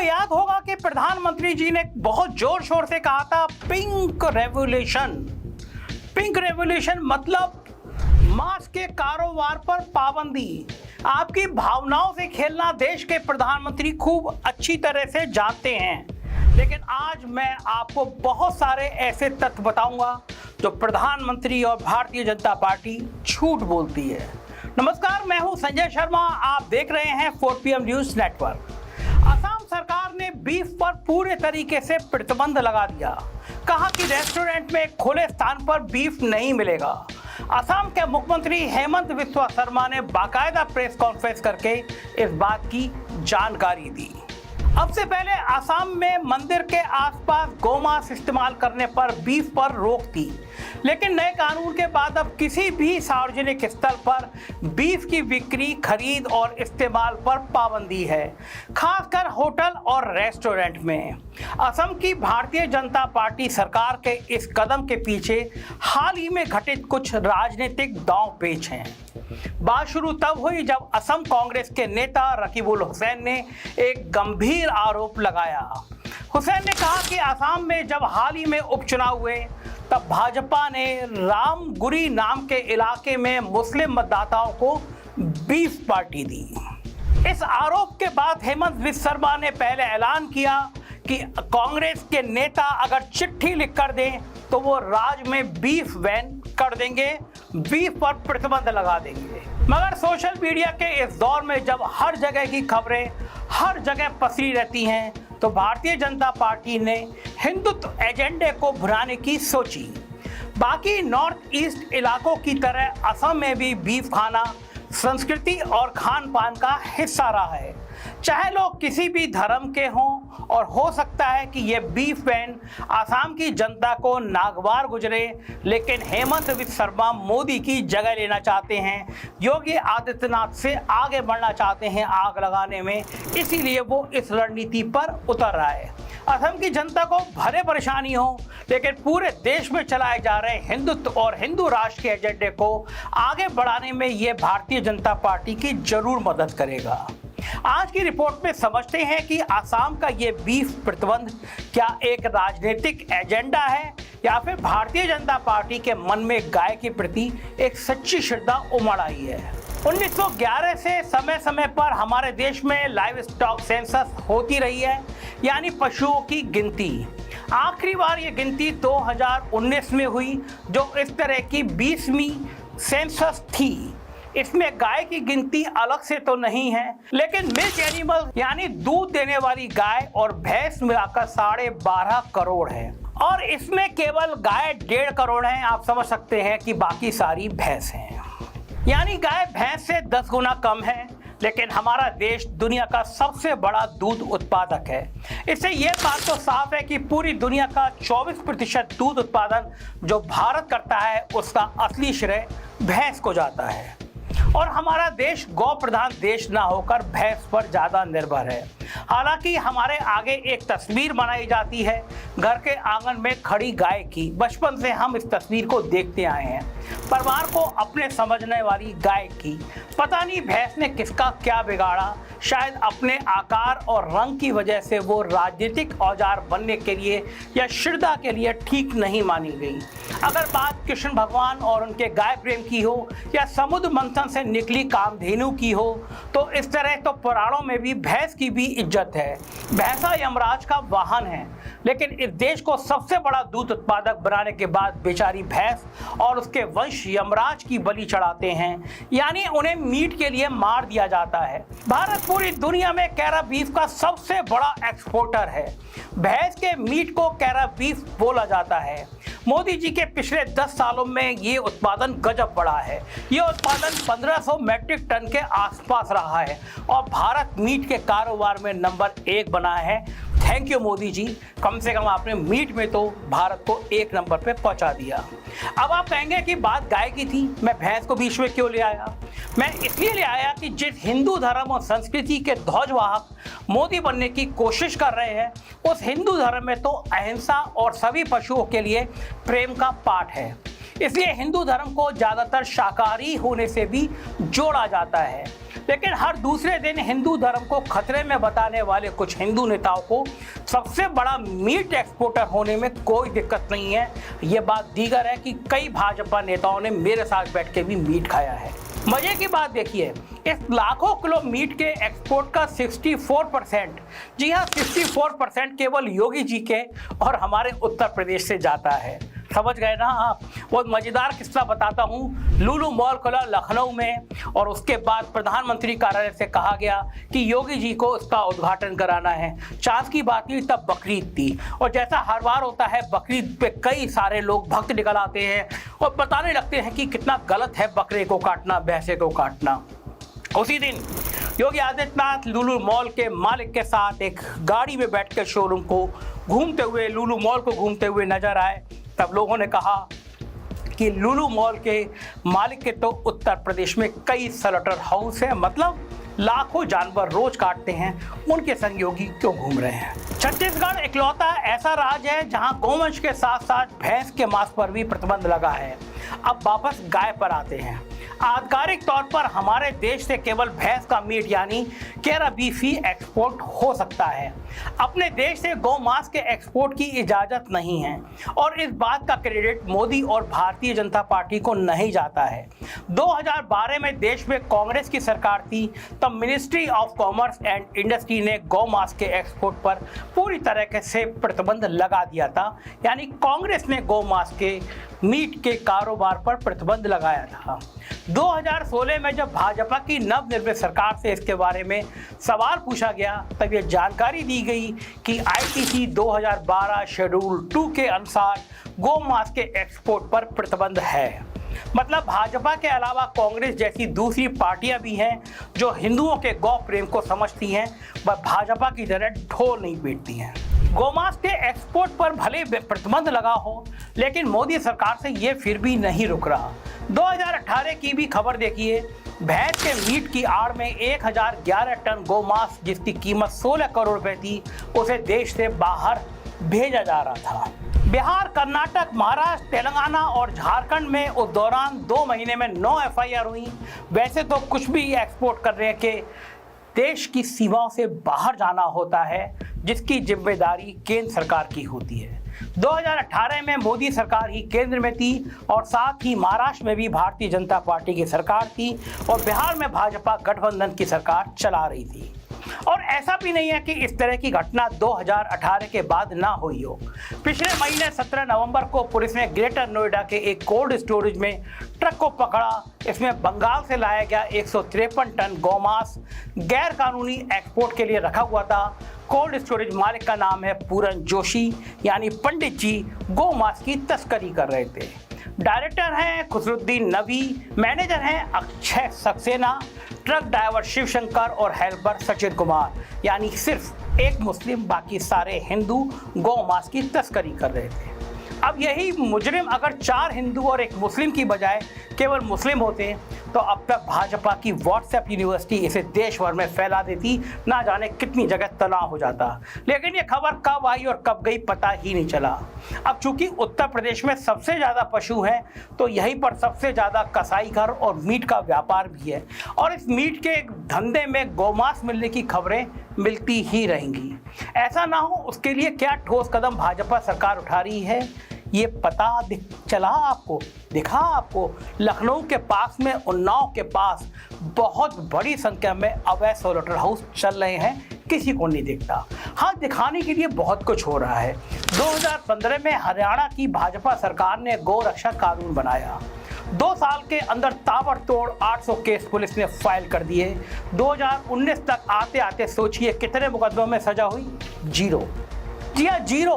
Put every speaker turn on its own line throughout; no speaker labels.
याद होगा कि प्रधानमंत्री जी ने बहुत जोर शोर से कहा था पिंक रेवोल्यूशन। पिंक रेवोल्यूशन मतलब मांस के कारोबार पर पाबंदी। आपकी भावनाओं से खेलना देश के प्रधानमंत्री खूब अच्छी तरह से जानते हैं, लेकिन आज मैं आपको बहुत सारे ऐसे तथ्य बताऊंगा जो प्रधानमंत्री और भारतीय जनता पार्टी झूठ बोलती है। नमस्कार, मैं हूं संजय शर्मा, आप देख रहे हैं 4PM न्यूज नेटवर्क। असम सरकार ने बीफ पर पूरे तरीके से प्रतिबंध लगा दिया। कहा कि रेस्टोरेंट में खुले स्थान पर बीफ नहीं मिलेगा। असम के मुख्यमंत्री हेमंत बिस्वा शर्मा ने बाकायदा प्रेस कॉन्फ्रेंस करके इस बात की जानकारी दी। अब से पहले असम में मंदिर के आसपास गोमांस इस्तेमाल करने पर बीफ पर रोक थी, लेकिन नए कानून के बाद अब किसी भी सार्वजनिक स्थल पर बीफ की बिक्री, खरीद और इस्तेमाल पर पाबंदी है, खासकर होटल और रेस्टोरेंट में। असम की भारतीय जनता पार्टी सरकार के इस कदम के पीछे हाल ही में घटित कुछ राजनीतिक दांव पेच हैं। बात शुरू तब हुई जब असम कांग्रेस के नेता रकीबुल हुसैन ने एक गंभीर आरोप लगाया। हुसैन ने कहा कि असम में जब हाल ही में उपचुनाव हुए तब भाजपा ने रामगुरी नाम के इलाके में मुस्लिम मतदाताओं को बीफ पार्टी दी। इस आरोप के बाद हेमंत बिस्वा शर्मा ने पहले ऐलान किया कि कांग्रेस के नेता अगर चिट्ठी लिख कर दें तो वो राज्य में बीफ बैन कर देंगे, बीफ पर प्रतिबंध लगा देंगे। मगर सोशल मीडिया के इस दौर में जब हर जगह की खबरें हर जगह पसरी रहती हैं, तो भारतीय जनता पार्टी ने हिंदुत्व एजेंडे को भुनाने की सोची। बाकी नॉर्थ ईस्ट इलाकों की तरह असम में भी बीफ खाना संस्कृति और खान पान का हिस्सा रहा है, चाहे लोग किसी भी धर्म के हों, और हो सकता है कि ये बीफ बैन असम की जनता को नागवार गुजरे, लेकिन हेमंत बिस्वा शर्मा मोदी की जगह लेना चाहते हैं, योगी आदित्यनाथ से आगे बढ़ना चाहते हैं आग लगाने में, इसीलिए वो इस रणनीति पर उतर रहा है। असम की जनता को भले परेशानी हो, लेकिन पूरे देश में चलाए जा रहे हिंदुत्व और हिंदू राष्ट्र के एजेंडे को आगे बढ़ाने में ये भारतीय जनता पार्टी की जरूर मदद करेगा। आज की रिपोर्ट में समझते हैं कि असम का ये बीफ प्रतिबंध क्या एक राजनीतिक एजेंडा है या फिर भारतीय जनता पार्टी के मन में गाय के प्रति एक सच्ची श्रद्धा उमड़ आई है। 1911 से समय समय पर हमारे देश में लाइव स्टॉक सेंसस होती रही है, यानी पशुओं की गिनती। आखिरी बार ये गिनती 2019 में हुई, जो इस तरह की 20वीं सेंसस थी। इसमें गाय की गिनती अलग से तो नहीं है, लेकिन मिल्क एनिमल यानी दूध देने वाली गाय और भैंस मिलाकर 12.5 करोड़ है, और इसमें केवल गाय 1.5 करोड़ है। आप समझ सकते हैं कि बाकी सारी भैंस हैं, यानी गाय भैंस से 10 गुना कम है। लेकिन हमारा देश दुनिया का सबसे बड़ा दूध उत्पादक है। इससे यह बात तो साफ है कि पूरी दुनिया का 24% दूध उत्पादन जो भारत करता है, उसका असली श्रेय भैंस को जाता है। और हमारा देश गौ प्रधान देश ना होकर भैंस पर ज़्यादा निर्भर है। हालांकि हमारे आगे एक तस्वीर बनाई जाती है घर के आंगन में खड़ी गाय की। बचपन से हम इस तस्वीर को देखते आए हैं, परिवार को अपने समझने वाली गाय की। पता नहीं भैंस ने किसका क्या बिगाड़ा, शायद अपने आकार और रंग की वजह से वो राजनीतिक औजार बनने के लिए या श्रद्धा के लिए ठीक नहीं मानी गई। अगर बात कृष्ण भगवान और उनके गाय प्रेम की हो या समुद्र मंथन से निकली कामधेनु की हो, तो इस तरह तो पुराणों में भी भैंस की भी इज्जत है। भैंसा यमराज का वाहन है, लेकिन इस देश को सबसे बड़ा दूध उत्पादक बनाने के बाद बेचारी भैंस और उसके वंश यमराज की बलि चढ़ाते हैं, यानी उन्हें मीट के लिए मार दिया जाता है। भारत पूरी दुनिया में कैरा बीफ का सबसे बड़ा एक्सपोर्टर है। भैंस के मीट को कैरा बीफ बोला जाता है। मोदी जी के पिछले 10 सालों में ये उत्पादन गजब बढ़ा है। ये उत्पादन 1500 मैट्रिक टन के आसपास रहा है और भारत मीट के कारोबार में नंबर 1 बना है। थैंक यू मोदी जी, कम से कम आपने मीट में तो भारत को 1 नंबर पे पहुंचा दिया। अब आप कहेंगे कि बात गाय की थी, मैं भैंस को बीच में क्यों ले आया? मैं इसलिए ले आया कि जिस हिंदू धर्म और संस्कृति के ध्वजवाहक मोदी बनने की कोशिश कर रहे हैं, उस हिंदू धर्म में तो अहिंसा और सभी पशुओं के लिए प्रेम का पाठ है। इसलिए हिंदू धर्म को ज़्यादातर शाकाहारी होने से भी जोड़ा जाता है। लेकिन हर दूसरे दिन हिंदू धर्म को खतरे में बताने वाले कुछ हिंदू नेताओं को सबसे बड़ा मीट एक्सपोर्टर होने में कोई दिक्कत नहीं है। ये बात दीगर है कि कई भाजपा नेताओं ने मेरे साथ बैठ के भी मीट खाया है। मजे की बात देखिए, इस लाखों किलो मीट के एक्सपोर्ट का 64%, जी हाँ 64% केवल योगी जी के और हमारे उत्तर प्रदेश से जाता है। समझ गए ना आप। वो मजेदार किस्सा बताता हूँ। लुलु मॉल खुला लखनऊ में और उसके बाद प्रधानमंत्री कार्यालय से कहा गया कि योगी जी को उसका उद्घाटन कराना है। चांस की बात थी, तब बकरीद थी और जैसा हर बार होता है बकरीद पे कई सारे लोग भक्त निकल आते हैं और बताने लगते हैं कि कितना गलत है बकरे को काटना, भैंसे को काटना। उसी दिन योगी आदित्यनाथ लुलु मॉल के मालिक के साथ एक गाड़ी में बैठकर शोरूम को घूमते हुए, लुलु मॉल को घूमते हुए नजर आए। तब लोगों ने कहा कि लुलु मॉल के मालिक के तो उत्तर प्रदेश में कई स्लॉटर हाउस है, मतलब लाखों जानवर रोज काटते हैं, उनके संयोगी क्यों घूम रहे हैं। छत्तीसगढ़ इकलौता ऐसा राज्य है जहां गोवंश के साथ साथ भैंस के मांस पर भी प्रतिबंध लगा है। अब वापस गाय पर आते हैं। आधिकारिक तौर पर हमारे देश से केवल भैंस का मीट यानी केरा बीफ ही एक्सपोर्ट हो सकता है। अपने देश से गौ मांस के एक्सपोर्ट की इजाजत नहीं है और इस बात का क्रेडिट मोदी और भारतीय जनता पार्टी को नहीं जाता है। 2012 में देश में कांग्रेस की सरकार थी, तब ministry of commerce and industry ने गौ मांस के एक्सपोर्ट पर पूरी तरह से प्रतिबंध लगा दिया था। यानी कांग्रेस ने गौ मांस के मीट के कारोबार पर प्रतिबंध लगाया था। 2016 में जब भाजपा की नवनिर्मित सरकार से इसके बारे में सवाल पूछा गया, तब यह जानकारी दी गई कि आईटीसी 2012 शेड्यूल 2 के अनुसार गौ मांस के एक्सपोर्ट पर प्रतिबंध है। मतलब भाजपा के अलावा कांग्रेस जैसी दूसरी पार्टियां भी हैं जो हिंदुओं के गौ प्रेम को समझती हैं, वह भाजपा की तरह ढोल नहीं पीटती हैं। गोमांस के एक्सपोर्ट पर भले प्रतिबंध लगा हो, लेकिन मोदी सरकार से ये फिर भी नहीं रुक रहा। 2018 की भी खबर देखिए, भैंस के मीट की आड़ में 1011 टन गोमांस जिसकी कीमत 16 करोड़ रुपए थी, उसे देश से बाहर भेजा जा रहा था। बिहार, कर्नाटक, महाराष्ट्र, तेलंगाना और झारखंड में उस दौरान 2 महीने में 9 FIR हुई। वैसे तो कुछ भी एक्सपोर्ट करने के देश की सीमाओं से बाहर जाना होता है, जिसकी जिम्मेदारी केंद्र सरकार की होती है। 2018 में मोदी सरकार ही केंद्र में थी और साथ ही महाराष्ट्र में भी भारतीय जनता पार्टी की सरकार थी और बिहार में भाजपा गठबंधन की सरकार चला रही थी। और ऐसा भी नहीं है कि इस तरह की घटना 2018 के बाद ना हुई हो। पिछले महीने 17 नवंबर को पुलिस ने ग्रेटर नोएडा के एक कोल्ड स्टोरेज में ट्रक को पकड़ा। इसमें बंगाल से लाया गया 153 टन गौमांस गैर कानूनी एक्सपोर्ट के लिए रखा हुआ था। कोल्ड स्टोरेज मालिक का नाम है पूरन जोशी, यानी पंडित जी गौमांस की तस्करी कर रहे थे। डायरेक्टर हैं खुसरुद्दीन नबी, मैनेजर हैं अक्षय सक्सेना, ट्रक ड्राइवर शिवशंकर और हेल्पर सचिन कुमार, यानी सिर्फ एक मुस्लिम, बाकी सारे हिंदू गौमांस की तस्करी कर रहे थे। अब यही मुजरिम अगर 4 हिंदू और 1 मुस्लिम की बजाय केवल मुस्लिम होते तो अब तक भाजपा की व्हाट्सएप यूनिवर्सिटी इसे देश भर में फैला देती, ना जाने कितनी जगह तनाव हो जाता। लेकिन ये खबर कब आई और कब गई पता ही नहीं चला। अब चूंकि उत्तर प्रदेश में सबसे ज़्यादा पशु हैं, तो यहीं पर सबसे ज़्यादा कसाई घर और मीट का व्यापार भी है और इस मीट के धंधे में गौमांस मिलने की खबरें मिलती ही रहेंगी। ऐसा ना हो उसके लिए क्या ठोस कदम भाजपा सरकार उठा रही है, ये पता चला आपको, दिखा आपको। लखनऊ के पास में, उन्नाव के पास बहुत बड़ी संख्या में अवैध स्लॉटर हाउस चल रहे हैं, किसी को नहीं दिखता। हाँ, दिखाने के लिए बहुत कुछ हो रहा है। 2015 में हरियाणा की भाजपा सरकार ने गौ रक्षा कानून बनाया। 2 साल के अंदर ताबड़तोड़ 800 केस पुलिस ने फाइल कर दिए। 2019 तक आते आते सोचिए कितने मुकदमों में सजा हुई? 0। जी हाँ, 0,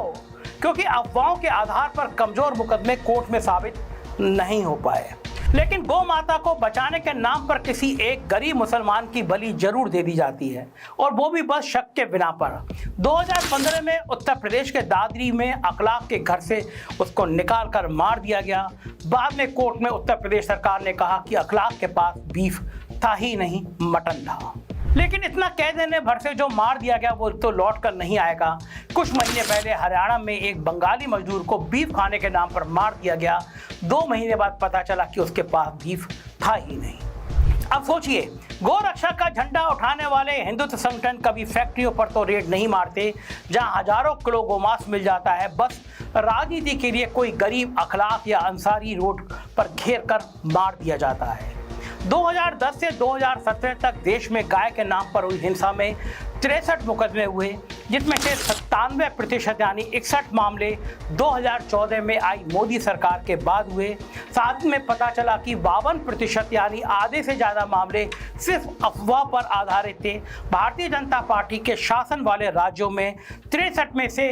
क्योंकि अफवाहों के आधार पर कमजोर मुकदमे कोर्ट में साबित नहीं हो पाए। लेकिन गौ माता को बचाने के नाम पर किसी एक गरीब मुसलमान की बलि जरूर दे दी जाती है, और वो भी बस शक के बिना पर। 2015 में उत्तर प्रदेश के दादरी में अखलाक के घर से उसको निकाल कर मार दिया गया। बाद में कोर्ट में उत्तर प्रदेश सरकार ने कहा कि अखलाक के पास बीफ था ही नहीं, मटन था। लेकिन इतना कह देने भर से जो मार दिया गया वो तो लौट कर नहीं आएगा। कुछ महीने पहले हरियाणा में एक बंगाली मजदूर को बीफ खाने के नाम पर मार दिया गया। 2 महीने बाद पता चला कि उसके पास बीफ था ही नहीं। अब सोचिए, गोरक्षा का झंडा उठाने वाले हिंदुत्व संगठन कभी फैक्ट्रियों पर तो रेड नहीं मारते जहां हजारों किलो गोमांस मिल जाता है, बस राजनीति के लिए कोई गरीब अखलाक या अंसारी रोड पर घेर कर मार दिया जाता है। 2010 से 2017 तक देश में गाय के नाम पर हुई हिंसा में 63 मुकदमे हुए, जिसमें से 97% यानी 61 मामले 2014 में आई मोदी सरकार के बाद हुए। साथ में पता चला कि 52% यानी आधे से ज़्यादा मामले सिर्फ अफवाह पर आधारित थे। भारतीय जनता पार्टी के शासन वाले राज्यों में 63 में से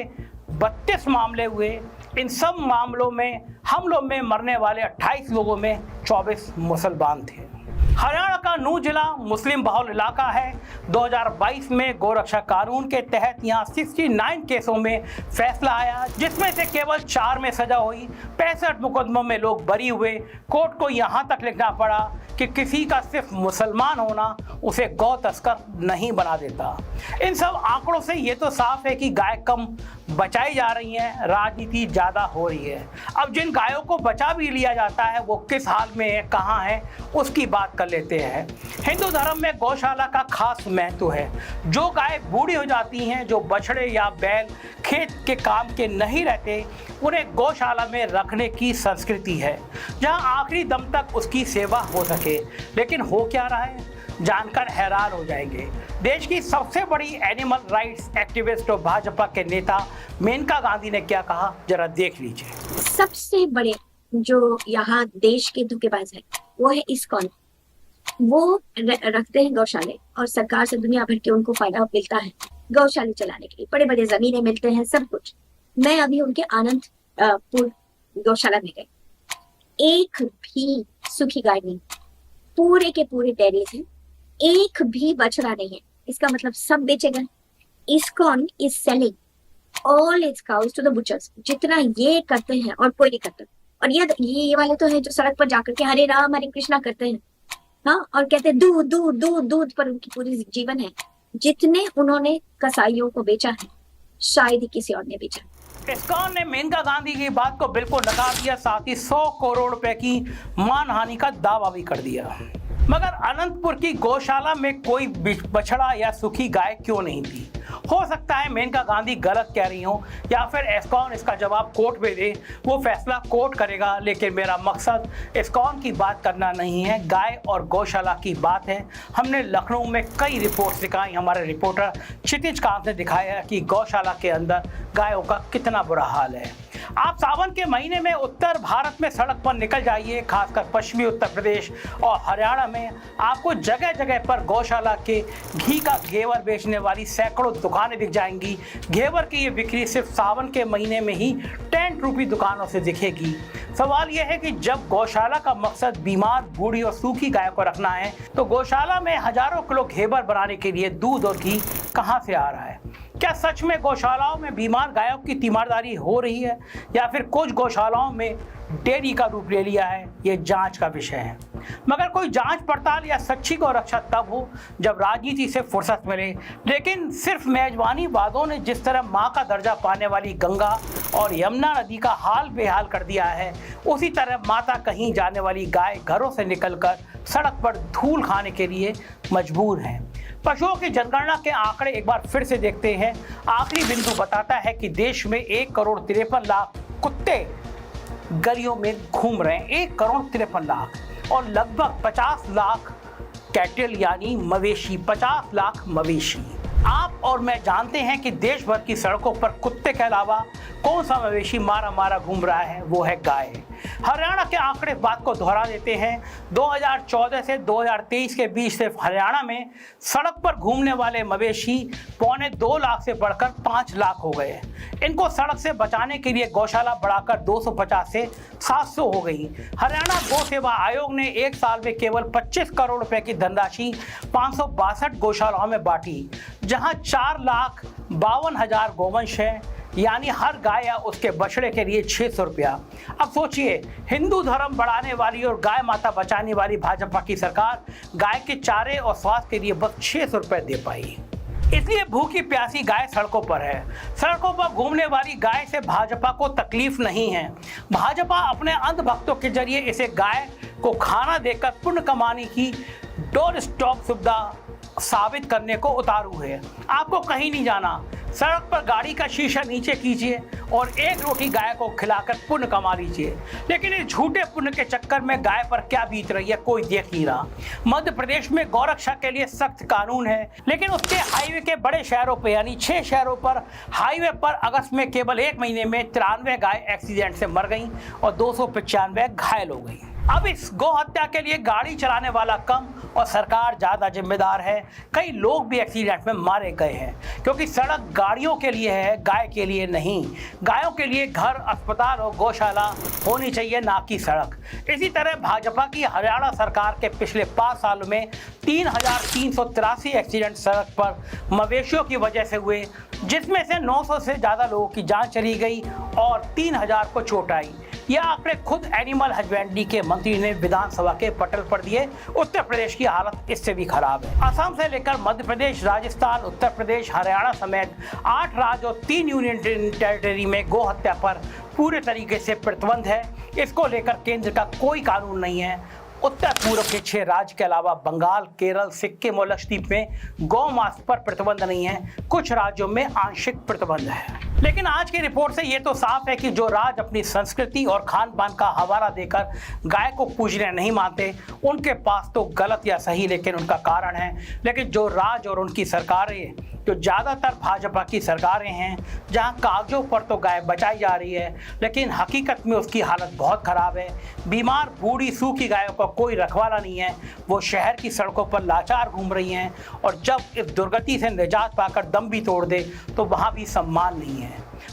32 मामले हुए। इन सब मामलों में हमलों में मरने वाले 28 लोगों में 24 मुसलमान थे। हरियाणा का नूंह जिला मुस्लिम बहुल इलाका है। 2022 में गोरक्षा कानून के तहत यहाँ 69 केसों में फैसला आया, जिसमें से केवल 4 में सजा हुई। 65 मुकदमों में लोग बरी हुए। कोर्ट को यहाँ तक लिखना पड़ा कि किसी का सिर्फ मुसलमान होना उसे गौ तस्कर नहीं बना देता। इन सब आंकड़ों से ये तो साफ है कि गाय कम बचाई जा रही हैं, राजनीति ज़्यादा हो रही है। अब जिन गायों को बचा भी लिया जाता है वो किस हाल में है, कहाँ है, उसकी बात कर लेते हैं। हिंदू धर्म में गौशाला का खास महत्व है। जो गाय बूढ़ी हो जाती हैं, जो बछड़े या बैल खेत के काम के नहीं रहते, उन्हें गौशाला में रखने की संस्कृति है, जहां आखिरी दम तक उसकी सेवा हो सके। लेकिन हो क्या रहा है, जानकर हैरान हो जाएंगे। देश की सबसे बड़ी एनिमल राइट्स एक्टिविस्ट और भाजपा के नेता मेनका गांधी ने क्या कहा, जरा देख लीजिए।
सबसे बड़े जो यहाँ देश के धोखेबाज है वो है इस्कॉन। वो रखते हैं गौशाले और सरकार से दुनिया भर के उनको फायदा मिलता है गौशाले चलाने के लिए, बड़े बड़े जमीनें मिलते हैं, सब कुछ। मैं अभी उनके आनंदपुर गौशाला में गई, एक भी सूखी गाय नहीं, पूरे के पूरे डेयरीज हैं, एक भी बछड़ा नहीं है। इसका मतलब सब बेचे गए। ISKCON is selling all its cows to the butchers. जितना ये करते हैं और कोई नहीं करता। और ये वाले तो है जो सड़क पर जाकर के हरे राम हरे कृष्णा करते हैं, हाँ, और कहते हैं दूध दूध दूध दूध पर उनकी पूरी जीवन है। जितने उन्होंने कसाईयों को बेचा है शायद ही किसी और ने बेचा।
इस्कॉन ने मेनका गांधी की बात को बिल्कुल नकार दिया, साथ ही 100 करोड़ रुपए की मानहानि का दावा भी कर दिया। मगर अनंतपुर की गौशाला में कोई बछड़ा या सूखी गाय क्यों नहीं थी? हो सकता है मेनका गांधी गलत कह रही हो या फिर इस्कॉन इसका जवाब कोर्ट में दे, वो फैसला कोर्ट करेगा। लेकिन मेरा मकसद इस्कॉन की बात करना नहीं है, गाय और गौशाला की बात है। हमने लखनऊ में कई रिपोर्ट्स दिखाई, हमारे रिपोर्टर क्षितिज कांत ने दिखाया कि गौशाला के अंदर गायों का कितना बुरा हाल है। आप सावन के महीने में उत्तर भारत में सड़क पर निकल जाइए, खासकर पश्चिमी उत्तर प्रदेश और हरियाणा में आपको जगह जगह पर गौशाला के घी का घेवर बेचने वाली सैकड़ों दुकानें दिख जाएंगी। घेवर की ये बिक्री सिर्फ सावन के महीने में ही 10 रुपये दुकानों से दिखेगी। सवाल यह है कि जब गौशाला का मकसद बीमार, बूढ़ी और सूखी गाय को रखना है, तो गौशाला में हजारों किलो घेवर बनाने के लिए दूध और घी कहाँ से आ रहा है? क्या सच में गौशालाओं में बीमार गायों की तीमारदारी हो रही है या फिर कुछ गौशालाओं में डेयरी का रूप ले लिया है? ये जांच का विषय है। मगर कोई जांच पड़ताल या सच्ची गौरक्षा तब हो जब राजनीति से फुर्सत मिले। लेकिन सिर्फ मेजबानी वादों ने जिस तरह मां का दर्जा पाने वाली गंगा और यमुना नदी का हाल बेहाल कर दिया है, उसी तरह माता कहीं जाने वाली गाय घरों से निकलकर सड़क पर धूल खाने के लिए मजबूर हैं। पशुओं की जनगणना के आंकड़े एक बार फिर से देखते हैं। आखिरी बिंदु बताता है कि देश में 1 करोड़ 53 लाख कुत्ते गलियों में घूम रहे हैं, 1 करोड़ 53 लाख, और लगभग 50 लाख कैटल यानी मवेशी, 50 लाख मवेशी। आप और मैं जानते हैं कि देश भर की सड़कों पर कुत्ते के अलावा कौन सा मवेशी मारा मारा घूम रहा है, वो है गाय। हरियाणा के आंकड़े बात को दोहरा देते हैं। 2014 से 2023 के बीच सिर्फ हरियाणा में सड़क पर घूमने वाले मवेशी 2.25 लाख से बढ़कर 5 लाख हो गए। इनको सड़क से बचाने के लिए गौशाला बढ़ाकर 250 से 700 हो गई। हरियाणा गौ सेवा आयोग ने एक साल में केवल 25 करोड़ रुपए की धनराशि 562 गौशालाओं में बांटी, जहां 4,52,000 गोवंश है, यानी हर गाय या उसके बछड़े के लिए 600 रुपया। अब सोचिए, हिंदू धर्म बढ़ाने वाली और गाय माता बचाने वाली भाजपा की सरकार गाय के चारे और स्वास्थ्य के लिए बस 600 रुपये दे पाई। इसलिए भूखी प्यासी गाय सड़कों पर है। सड़कों पर घूमने वाली गाय से भाजपा को तकलीफ नहीं है। भाजपा अपने अंधभक्तों के जरिए इसे गाय को खाना देकर पुण्य कमाने की डोर स्टॉप सुविधा साबित करने को उतारू है। आपको कहीं नहीं जाना, सड़क पर गाड़ी का शीशा नीचे कीजिए और एक रोटी गाय को खिलाकर पुण्य कमा लीजिए। लेकिन इस झूठे पुण्य के चक्कर में गाय पर क्या बीत रही है कोई देख नहीं रहा। मध्य प्रदेश में गौरक्षा के लिए सख्त कानून है, लेकिन उसके हाईवे के बड़े शहरों पर यानी 6 शहरों पर हाईवे पर अगस्त में केवल 1 महीने में 93 गाय एक्सीडेंट से मर गई और 295 घायल हो गई। अब इस गौ हत्या के लिए गाड़ी चलाने वाला कम और सरकार ज्यादा जिम्मेदार है। कई लोग भी एक्सीडेंट में मारे गए हैं, क्योंकि सड़क गाड़ियों के लिए है, गाय के लिए नहीं। गायों के लिए घर, अस्पताल और गौशाला होनी चाहिए, ना कि सड़क। इसी तरह भाजपा की हरियाणा सरकार के पिछले 5 सालों में 3383 एक्सीडेंट सड़क पर मवेशियों की वजह से हुए, जिसमें से 900 से ज्यादा लोगों की जान चली गई और 3000 को चोट आई। यह आंकड़े खुद एनिमल हस्बेंड्री के मंत्री ने विधानसभा के पटल पर दिए। उत्तर प्रदेश की हालत इससे भी खराब है। असम से लेकर मध्य प्रदेश, राजस्थान, उत्तर प्रदेश, हरियाणा समेत 8 राज्य और 3 यूनियन टेरिटरी में गौ हत्या पर पूरे तरीके से प्रतिबंध है। इसको लेकर केंद्र का कोई कानून नहीं है। उत्तर पूर्व के 6 राज्य के अलावा बंगाल, केरल, सिक्किम और लक्षद्वीप में गौ मांस पर प्रतिबंध नहीं है। कुछ राज्यों में आंशिक प्रतिबंध है। लेकिन आज की रिपोर्ट से ये तो साफ है कि जो राज्य अपनी संस्कृति और खान पान का हवाला देकर गाय को पूजने नहीं मानते, उनके पास तो गलत या सही लेकिन उनका कारण है। लेकिन जो राज्य और उनकी सरकारें, जो ज़्यादातर भाजपा की सरकारें हैं, जहां कागजों पर तो गाय बचाई जा रही है लेकिन हकीकत में उसकी हालत बहुत ख़राब है। बीमार, बूढ़ी, सूखी गायों का कोई रखवाला नहीं है। वो शहर की सड़कों पर लाचार घूम रही हैं और जब इस दुर्गति से निजात पाकर दम भी तोड़ दे तो वहाँ भी सम्मान नहीं है।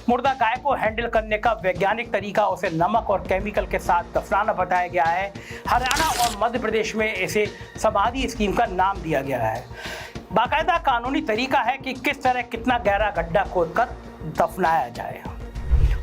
मुर्दा गाय को हैंडल करने का वैज्ञानिक तरीका उसे नमक और केमिकल के साथ दफनाना बताया गया है। हरियाणा और मध्य प्रदेश में इसे समाधि स्कीम का नाम दिया गया है। बाकायदा कानूनी तरीका है कि किस तरह कितना गहरा गड्ढा खोदकर दफनाया जाए,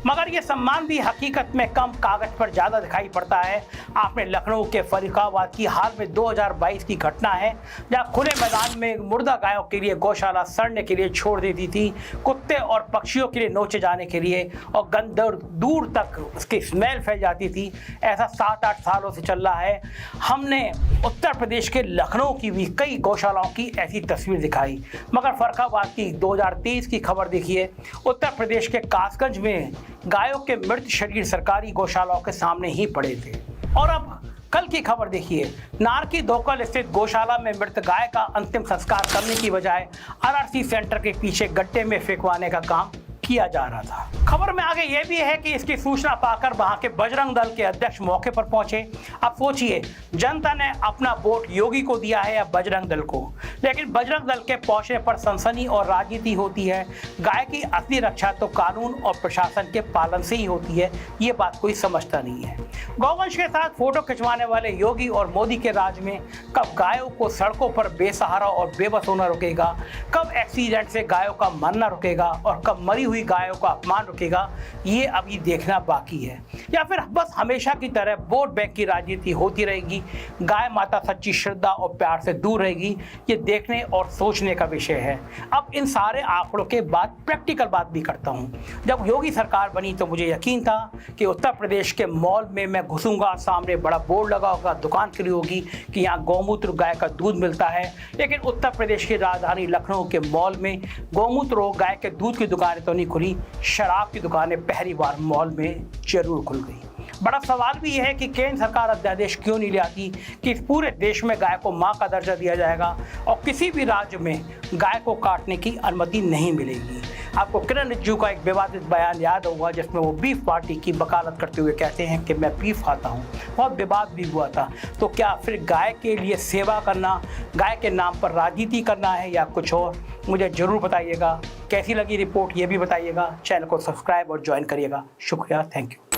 मगर ये सम्मान भी हकीकत में कम, कागज पर ज़्यादा दिखाई पड़ता है। आपने लखनऊ के फरीदाबाद की हाल में 2022 की घटना है, जहाँ खुले मैदान में मुर्दा गायों के लिए गौशाला सड़ने के लिए छोड़ देती थी, कुत्ते और पक्षियों के लिए नोचे जाने के लिए, और गंद दूर तक उसकी स्मेल फैल जाती थी। ऐसा 7-8 सालों से चल रहा है। हमने उत्तर प्रदेश के लखनऊ की भी कई गौशालाओं की ऐसी तस्वीर दिखाई, मगर फरीदाबाद की 2023 की खबर देखिए। उत्तर प्रदेश के कासगंज में गायों के मृत शरीर सरकारी गौशालाओं के सामने ही पड़े थे। और अब कल की खबर देखिए, नारकी दोकल स्थित गौशाला में मृत गाय का अंतिम संस्कार करने की बजाय आरआरसी सेंटर के पीछे गड्ढे में फेंकवाने का काम किया जा रहा था। खबर में आगे यह भी है कि इसकी सूचना पाकर वहां के बजरंग दल के अध्यक्ष मौके पर पहुंचे। अब सोचिए, जनता ने अपना वोट योगी को दिया है या बजरंग दल को, लेकिन बजरंग दल के पहुंचने पर सनसनी और राजनीति होती है। गाय की असली रक्षा तो कानून और प्रशासन के पालन से ही होती है, ये बात कोई समझता नहीं है। गौवंश के साथ फोटो खिंचवाने वाले योगी और मोदी के राज में कब गायों को सड़कों पर बेसहारा और बेबस होना रुकेगा, कब एक्सीडेंट से गायों का मरना रुकेगा और कब मरी हुई गायों का अपमान रुकेगा, ये अभी देखना बाकी है। या फिर बस हमेशा की तरह वोट बैंक की राजनीति होती रहेगी, गाय माता सच्ची श्रद्धा और प्यार से दूर रहेगी, ये देखने और सोचने का विषय है। अब इन सारे आंकड़ों के बाद प्रैक्टिकल बात भी करता हूँ। जब योगी सरकार बनी तो मुझे यकीन था कि उत्तर प्रदेश के मॉल में मैं घुसूंगा, सामने बड़ा बोर्ड लगा होगा, दुकान खुली होगी कि यहाँ गौमूत्र गाय का दूध मिलता है। लेकिन उत्तर प्रदेश की राजधानी लखनऊ के मॉल में गौमूत्र और गाय के दूध की दुकानें तो नहीं खुली, शराब की दुकानें पहली बार मॉल में जरूर खुल गई। बड़ा सवाल भी यह है कि केंद्र सरकार अध्यादेश क्यों नहीं ले आती कि पूरे देश में गाय को मां का दर्जा दिया जाएगा और किसी भी राज्य में गाय को काटने की अनुमति नहीं मिलेगी। आपको किरण रिजिजू का एक विवादित बयान याद होगा, जिसमें वो बीफ पार्टी की वकालत करते हुए कहते हैं कि मैं बीफ खाता हूँ। बहुत विवाद भी हुआ था। तो क्या फिर गाय के लिए सेवा करना, गाय के नाम पर राजनीति करना है या कुछ और? मुझे ज़रूर बताइएगा। कैसी लगी रिपोर्ट ये भी बताइएगा। चैनल को सब्सक्राइब और ज्वाइन करिएगा। शुक्रिया, थैंक यू।